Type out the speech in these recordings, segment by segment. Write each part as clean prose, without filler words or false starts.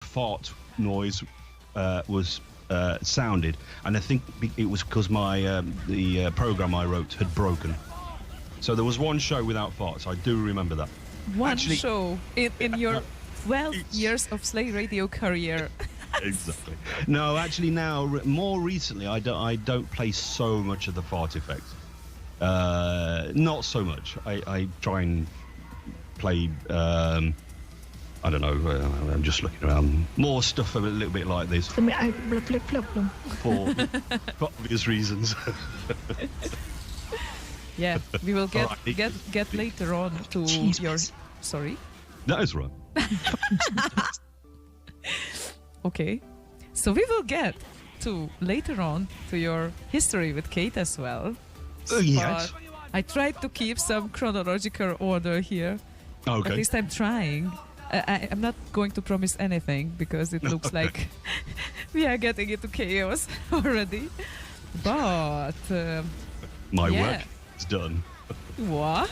fart noise was sounded, and I think it was because the program I wrote had broken. So there was one show without farts. I do remember that. One show in your 12 years of Slay Radio career. Exactly. No, actually, now more recently, I don't play so much of the fart effect. Not so much. I try and play. I don't know. I'm just looking around. More stuff a little bit like this. For obvious reasons. Yeah, we will get later on to your. Sorry. That is right. Okay, so we will get to later on to your history with Kate as well. Yes. But I tried to keep some chronological order here. Okay. At least I'm trying. I'm not going to promise anything because it looks like we are getting into chaos already. But my work is done. What?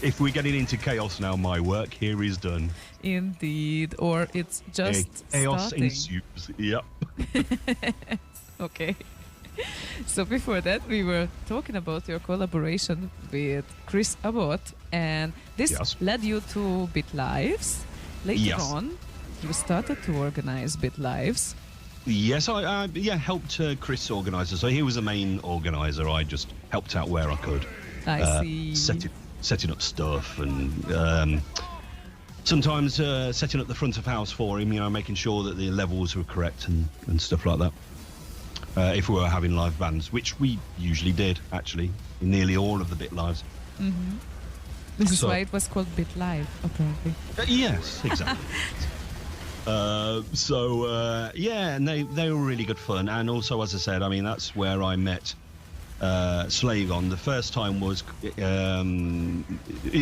If we're getting into chaos now, my work here is done. Indeed, or it's just chaos starting. ensues. Yep. Okay. So before that, we were talking about your collaboration with Chris Abbott, and this led you to Bit Lives. Later on, you started to organize Bit Lives. Yes, I helped Chris organise it. So he was the main organiser. I just helped out where I could. I see. Setting up stuff and sometimes setting up the front of house for him, making sure that the levels were correct and stuff like that. If we were having live bands, which we usually did, actually, in nearly all of the Bit Lives. Mm-hmm. This is why it was called Bit Live, apparently. Yes, exactly. And they were really good fun. And also, as I said, I mean, that's where I met Slagon. The first time was, in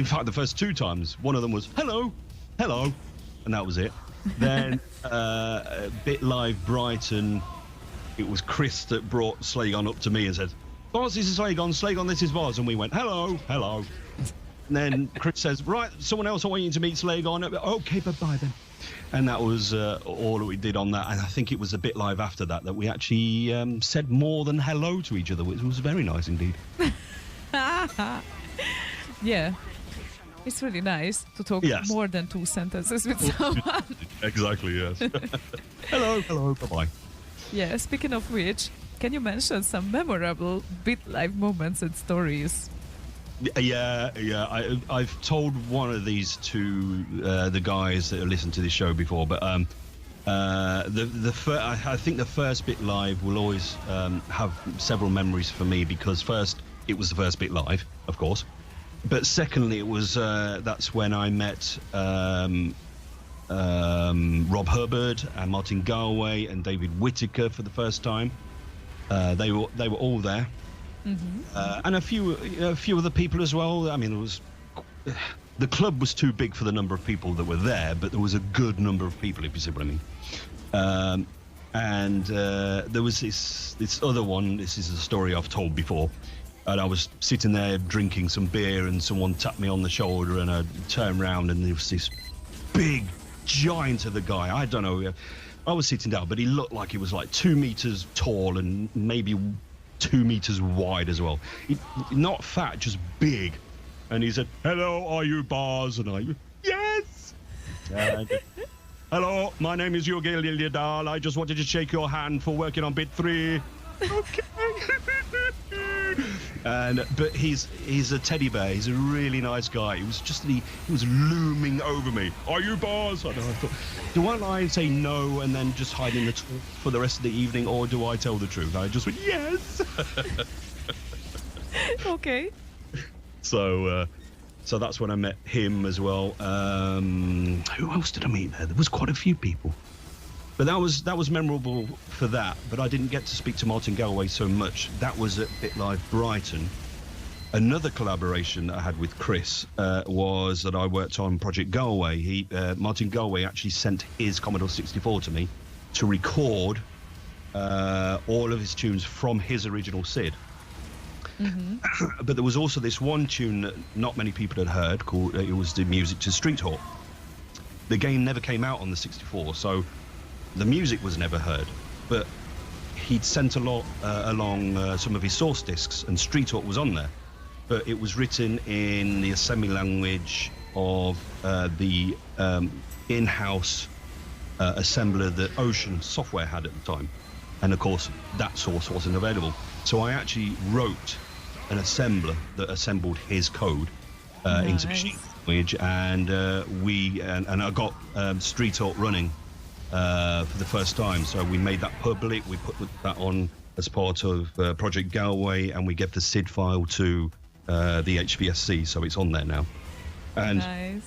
fact, the first two times, one of them was, hello, and that was it. Then Bit Live Brighton, it was Chris that brought Slagon up to me and said, Boz, this is Slagon, this is Boz. And we went, hello. And then Chris says, right, someone else I want you to meet Slagon. Okay, bye-bye then. And that was all that we did on that. And I think it was a Bit Live after that we actually said more than hello to each other, which was very nice indeed. Yeah. It's really nice to talk more than two sentences with someone. Exactly, yes. Hello, bye-bye. Yeah, speaking of which, can you mention some memorable Bit Live moments and stories? Yeah. I've told one of these to the guys that have listened to this show before, but I think the first Bit Live will always have several memories for me because first, it was the first Bit Live, of course, but secondly, it was that's when I met Rob Hubbard and Martin Galway and David Whittaker for the first time. They were all there. Mm-hmm. And a few other people as well. I mean, the club was too big for the number of people that were there, but there was a good number of people, if you see what I mean. And there was this other one. This is a story I've told before. And I was sitting there drinking some beer, and someone tapped me on the shoulder, and I turned around, and there was this big giant of the guy. I don't know. I was sitting down, but he looked like he was like 2 meters tall and maybe 2 meters wide as well. Not fat, just big. And he said, hello, are you Boz? And I, yes! Hello, my name is Yogi Lilyadal. I just wanted to shake your hand for working on Bit 3. Okay. But he's a teddy bear. He's a really nice guy. He was looming over me. Are you Boz? And I thought, do I lie and say no and then just hide in the talk for the rest of the evening, or do I tell the truth? I just went yes. Okay. So that's when I met him as well. Who else did I meet there? There was quite a few people. But that was memorable for that. But I didn't get to speak to Martin Galway so much. That was at Bit Live Brighton. Another collaboration that I had with Chris was that I worked on Project Galway. Martin Galway actually sent his Commodore 64 to me to record all of his tunes from his original SID. Mm-hmm. But there was also this one tune that not many people had heard called it was the music to Street Hawk. the game never came out on the 64, so the music was never heard. But he'd sent a lot along some of his source discs, and Street Talk was on there. But it was written in the assembly language of the in-house assembler that Ocean Software had at the time. And of course, that source wasn't available. So I actually wrote an assembler that assembled his code into machine language, and I got Street Talk running for the first time. So we made that public. We put that on as part of Project Galway, and we gave the SID file to the HVSC, so it's on there now. And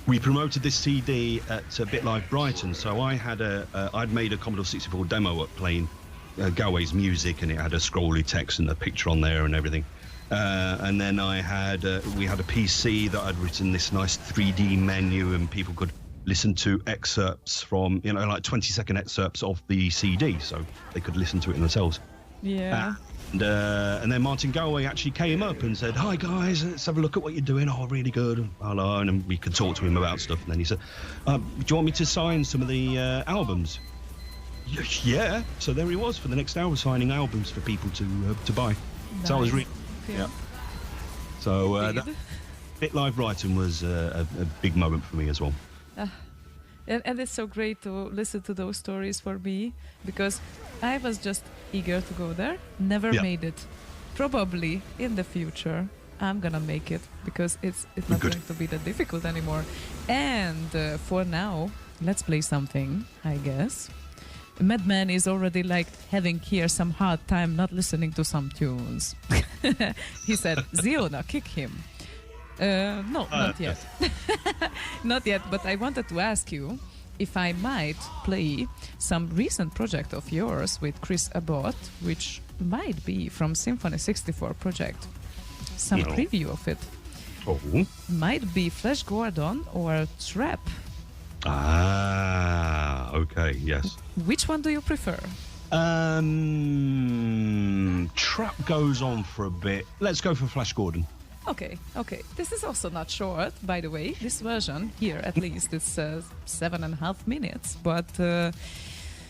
we promoted this CD at BitLife Brighton. So I'd made a Commodore 64 demo up playing Galway's music, and it had a scrolly text and a picture on there and everything. And then we had a PC that I'd written this nice 3D menu, and people could listen to excerpts from, like 20-second excerpts of the CD, so they could listen to it themselves. Yeah. And then Martin Galway actually came up and said, "Hi guys, let's have a look at what you're doing. Oh, really good." Hello, and then we could talk to him about stuff. And then he said, "Do you want me to sign some of the albums?" Yeah. So there he was for the next hour, signing albums for people to buy. Nice. So I was really, yeah. So that BitLife Brighton was a big moment for me as well. And it's so great to listen to those stories for me, because I was just eager to go there, never made it. Probably in the future I'm gonna make it, because it's not going to be that difficult anymore. And for now, let's play something, I guess. Madman is already like having here some hard time not listening to some tunes. He said, "Ziona, kick him." No, not yet. Not yet, but I wanted to ask you if I might play some recent project of yours with Chris Abbott, which might be from Symphony 64 project. Some preview of it. Oh. Might be Flash Gordon or Trap. Ah, okay, yes. Which one do you prefer? Trap goes on for a bit. Let's go for Flash Gordon. Okay. This is also not short, by the way. This version here, at least, it's 7.5 minutes. But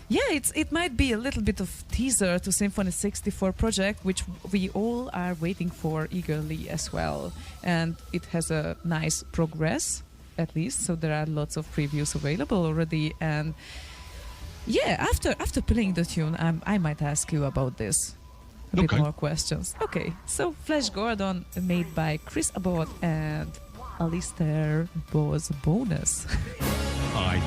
it might be a little bit of teaser to Symphony 64 project, which we all are waiting for eagerly as well. And it has a nice progress, at least. So there are lots of previews available already. And yeah, after playing the tune, I might ask you about this. A bit more questions. Okay, so Flash Gordon, made by Chris Abbott and Alistair Bose Bonus. Hi.